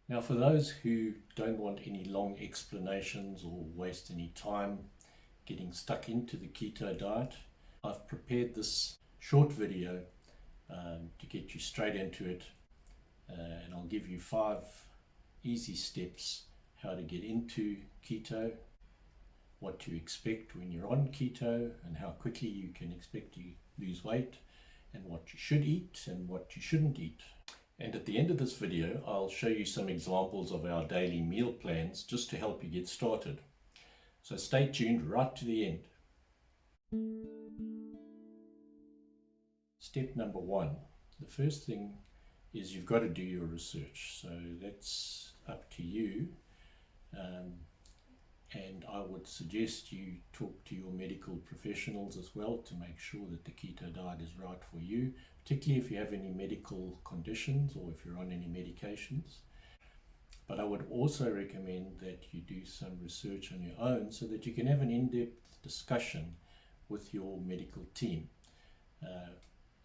Now, for those who don't want any long explanations or waste any time getting stuck into the keto diet, I've prepared this short video to get you straight into it, and I'll give you 5 easy steps how to get into keto, what to expect when you're on keto, and how quickly you can expect to lose weight, and what you should eat and what you shouldn't eat. And at the end of this video, I'll show you some examples of our daily meal plans just to help you get started. So stay tuned right to the end. Step number 1. The first thing is you've got to do your research. So that's up to you. And I would suggest you talk to your medical professionals as well to make sure that the keto diet is right for you, particularly if you have any medical conditions or if you're on any medications. But I would also recommend that you do some research on your own so that you can have an in-depth discussion with your medical team.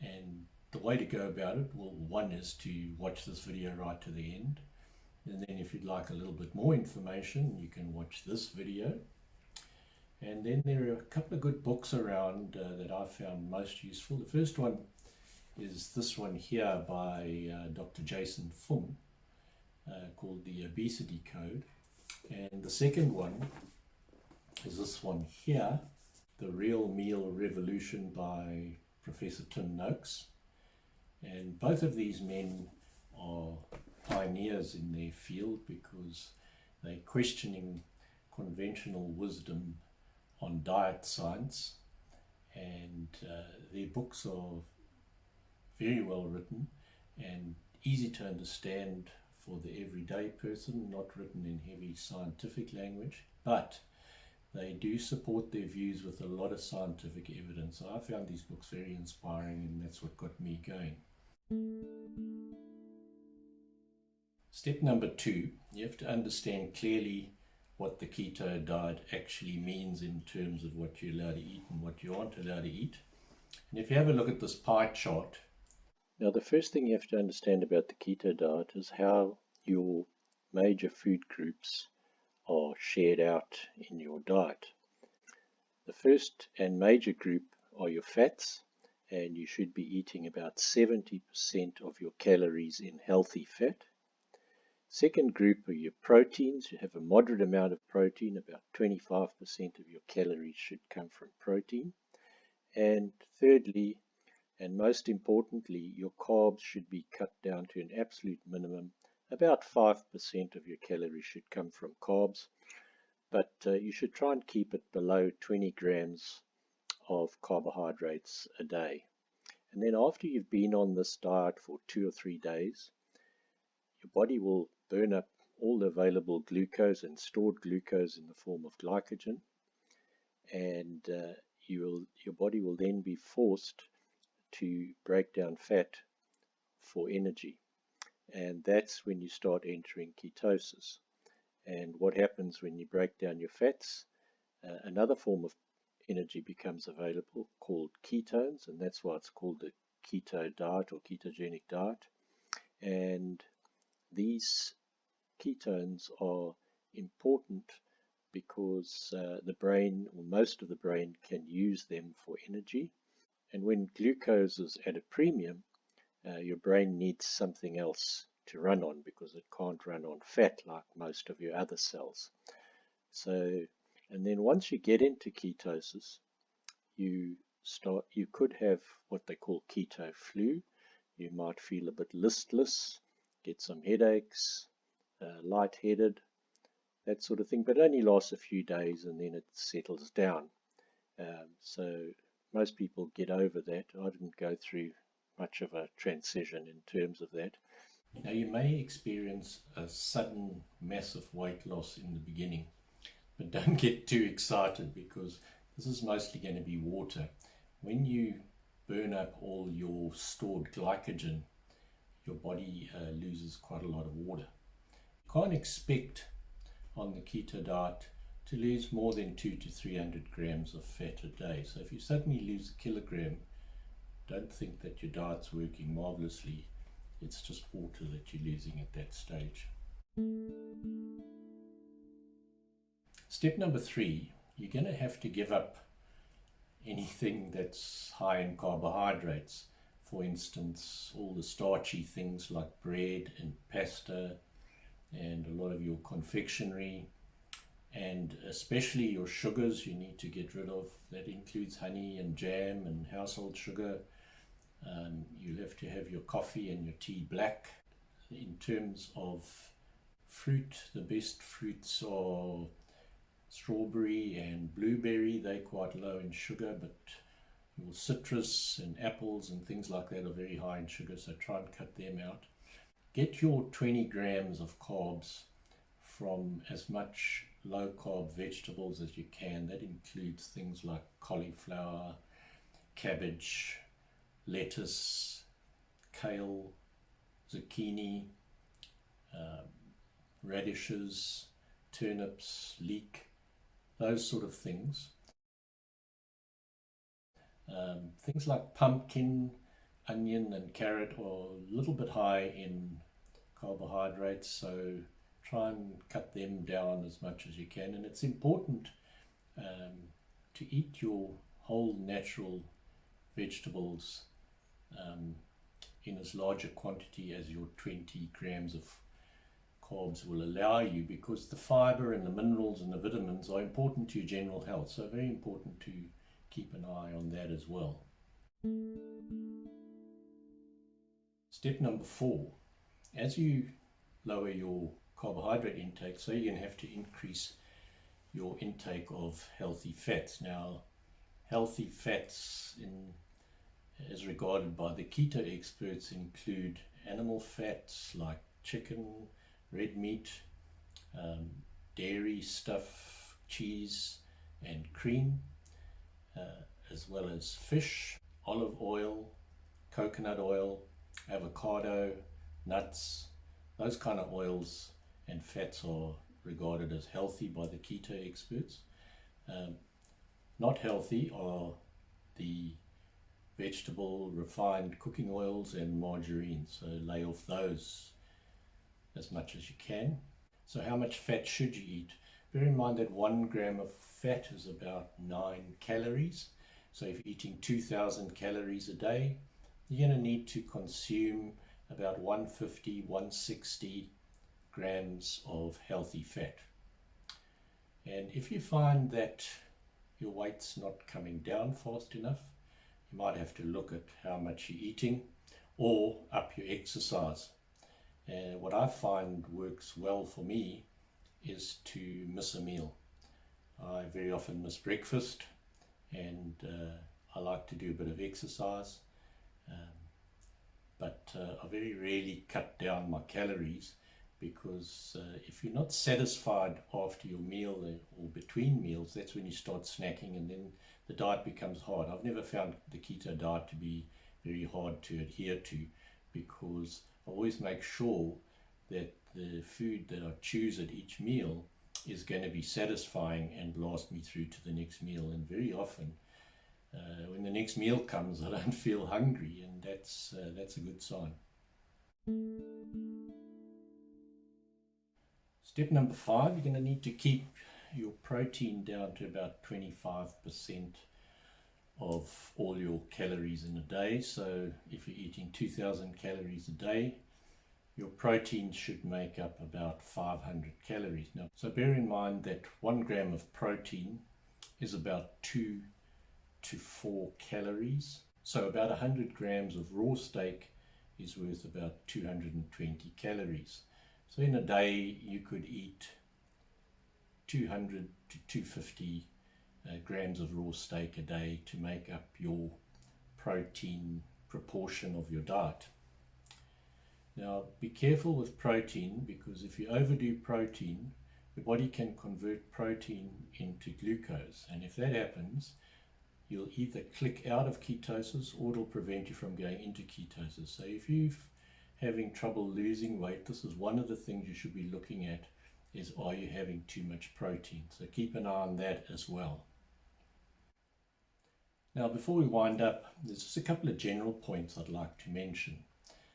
And the way to go about it, well, one is to watch this video right to the end. And then if you'd like a little bit more information, you can watch this video. And then there are a couple of good books around that I've found most useful. The first one is this one here by Dr. Jason Fung, called The Obesity Code. And the second one is this one here, The Real Meal Revolution by Professor Tim Noakes. And both of these men are pioneers in their field because they're questioning conventional wisdom on diet science, and their books are very well written and easy to understand for the everyday person, not written in heavy scientific language, but they do support their views with a lot of scientific evidence. So I found these books very inspiring, and that's what got me going. Step number 2, you have to understand clearly what the keto diet actually means in terms of what you're allowed to eat and what you aren't allowed to eat. And if you have a look at this pie chart, now the first thing you have to understand about the keto diet is how your major food groups are shared out in your diet. The first and major group are your fats, and you should be eating about 70% of your calories in healthy fat. Second group are your proteins. You have a moderate amount of protein, about 25% of your calories should come from protein. And thirdly, and most importantly, your carbs should be cut down to an absolute minimum. About 5% of your calories should come from carbs, but you should try and keep it below 20 grams of carbohydrates a day. And then after you've been on this diet for 2 or 3 days, your body will burn up all the available glucose and stored glucose in the form of glycogen, and your body will then be forced to break down fat for energy, and that's when you start entering ketosis. And what happens when you break down your fats, another form of energy becomes available called ketones, and that's why it's called the keto diet or ketogenic diet. And these ketones are important because the brain, or most of the brain, can use them for energy. And when glucose is at a premium, your brain needs something else to run on because it can't run on fat like most of your other cells. So, and then once you get into ketosis, you could have what they call keto flu. You might feel a bit listless, get some headaches, lightheaded, that sort of thing, but it only lasts a few days and then it settles down. So most people get over that. I didn't go through much of a transition in terms of that. Now you may experience a sudden massive weight loss in the beginning, but don't get too excited because this is mostly going to be water. When you burn up all your stored glycogen, your body loses quite a lot of water. You can't expect on the keto diet to lose more than 200 to 300 grams of fat a day. So if you suddenly lose a kilogram, don't think that your diet's working marvelously. It's just water that you're losing at that stage. Step number 3, you're going to have to give up anything that's high in carbohydrates. For instance, all the starchy things like bread and pasta and a lot of your confectionery, and especially your sugars you need to get rid of. That includes honey and jam and household sugar. You'll have to have your coffee and your tea black. In terms of fruit, the best fruits are strawberry and blueberry. They're quite low in sugar, but your citrus and apples and things like that are very high in sugar, so try and cut them out. Get your 20 grams of carbs from as much low carb vegetables as you can. That includes things like cauliflower, cabbage, lettuce, kale, zucchini, radishes, turnips, leek, those sort of things. Things like pumpkin, onion and carrot are a little bit high in carbohydrates, so try and cut them down as much as you can. And it's important to eat your whole natural vegetables in as large a quantity as your 20 grams of carbs will allow you, because the fiber and the minerals and the vitamins are important to your general health, so very important to keep an eye on that as well. Step number 4, as you lower your carbohydrate intake, so you're going to have to increase your intake of healthy fats. Now, healthy fats as regarded by the keto experts include animal fats like chicken, red meat, dairy stuff, cheese and cream, as well as fish, olive oil, coconut oil, avocado, nuts. Those kind of oils and fats are regarded as healthy by the keto experts. Not healthy are the vegetable, refined cooking oils and margarine, so lay off those as much as you can. So how much fat should you eat? Bear in mind that 1 gram of fat is about 9 calories. So if you're eating 2,000 calories a day, you're going to need to consume about 150, 160 grams of healthy fat. And if you find that your weight's not coming down fast enough, you might have to look at how much you're eating or up your exercise. What I find works well for me is to miss a meal. I very often miss breakfast, and I like to do a bit of exercise, but I very rarely cut down my calories, because if you're not satisfied after your meal or between meals, that's when you start snacking, and then the diet becomes hard. I've never found the keto diet to be very hard to adhere to, because I always make sure that the food that I choose at each meal is going to be satisfying and last me through to the next meal. And very often when the next meal comes, I don't feel hungry, and that's a good sign. Step number 5, you're going to need to keep your protein down to about 25% of all your calories in a day. So if you're eating 2,000 calories a day, your protein should make up about 500 calories. Now, so bear in mind that 1 gram of protein is about 2 to 4 calories. So about 100 grams of raw steak is worth about 220 calories. So in a day you could eat 200 to 250 grams of raw steak a day to make up your protein proportion of your diet. Now be careful with protein, because if you overdo protein, your body can convert protein into glucose, and if that happens, you'll either click out of ketosis or it'll prevent you from going into ketosis. So if you're having trouble losing weight, this is one of the things you should be looking at, is are you having too much protein? So keep an eye on that as well. Now, before we wind up, there's just a couple of general points I'd like to mention.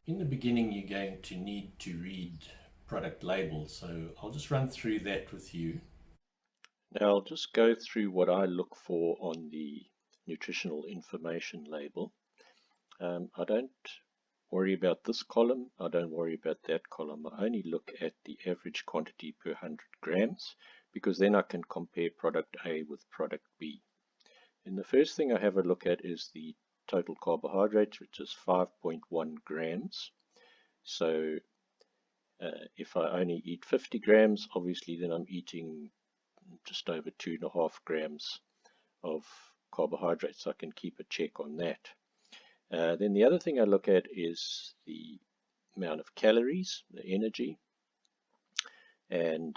In the beginning, you're going to need to read product labels, so I'll just run through that with you. Now I'll just go through what I look for on the nutritional information label. I don't worry about this column, I don't worry about that column. I only look at the average quantity per 100 grams because then I can compare product A with product B. And the first thing I have a look at is the total carbohydrates, which is 5.1 grams. So if I only eat 50 grams, obviously then I'm eating just over 2.5 grams of carbohydrates. So I can keep a check on that. Then the other thing I look at is the amount of calories, the energy, and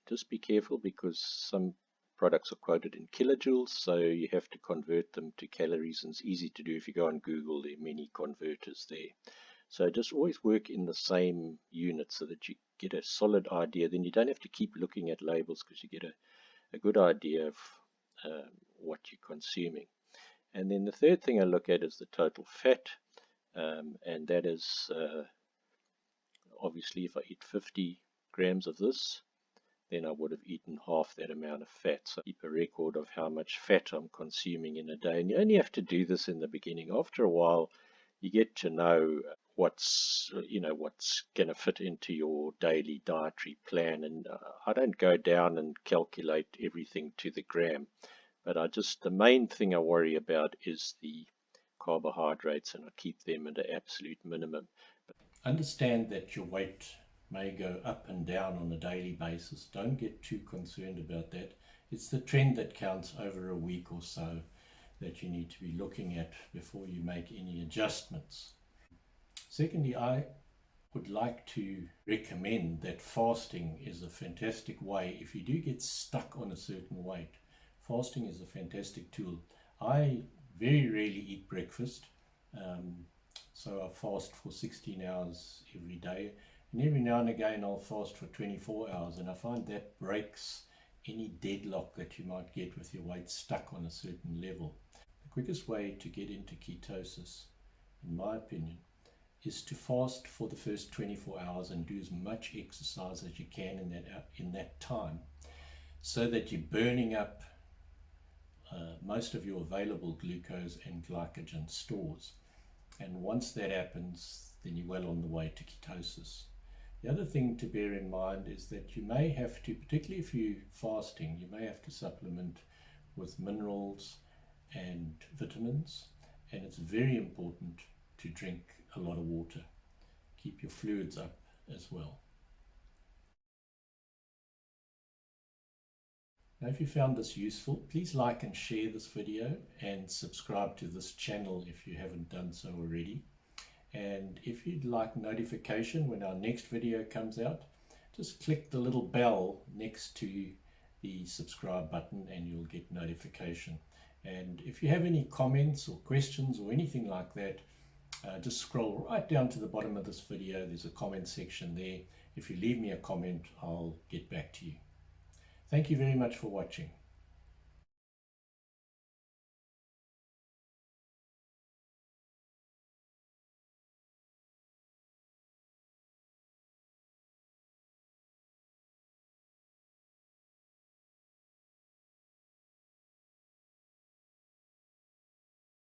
just be careful because some products are quoted in kilojoules, so you have to convert them to calories, and it's easy to do if you go on Google. There are many converters there. So just always work in the same unit so that you get a solid idea. Then you don't have to keep looking at labels because you get a good idea of what you're consuming. And then the third thing I look at is the total fat, and that is obviously if I eat 50 grams of this, then I would have eaten half that amount of fat. So keep a record of how much fat I'm consuming in a day. And you only have to do this in the beginning. After a while, you get to know what's going to fit into your daily dietary plan. And I don't go down and calculate everything to the gram, but the main thing I worry about is the carbohydrates, and I keep them at an absolute minimum. Understand that your weight may go up and down on a daily basis. Don't get too concerned about that. It's the trend that counts over a week or so that you need to be looking at before you make any adjustments. Secondly, I would like to recommend that fasting is a fantastic way. If you do get stuck on a certain weight, fasting is a fantastic tool. I very rarely eat breakfast, so I fast for 16 hours every day, and every now and again I'll fast for 24 hours, and I find that breaks any deadlock that you might get with your weight stuck on a certain level. The quickest way to get into ketosis, in my opinion, is to fast for the first 24 hours and do as much exercise as you can in that time, so that you're burning up most of your available glucose and glycogen stores. And once that happens, then you're well on the way to ketosis. The other thing to bear in mind is that you may have to, particularly if you're fasting, you may have to supplement with minerals and vitamins, and it's very important to drink a lot of water. Keep your fluids up as well. Now, if you found this useful, please like and share this video and subscribe to this channel if you haven't done so already. And if you'd like notification when our next video comes out, just click the little bell next to the subscribe button and you'll get notification. And if you have any comments or questions or anything like that, just scroll right down to the bottom of this video. There's a comment section there. If you leave me a comment, I'll get back to you. Thank you very much for watching.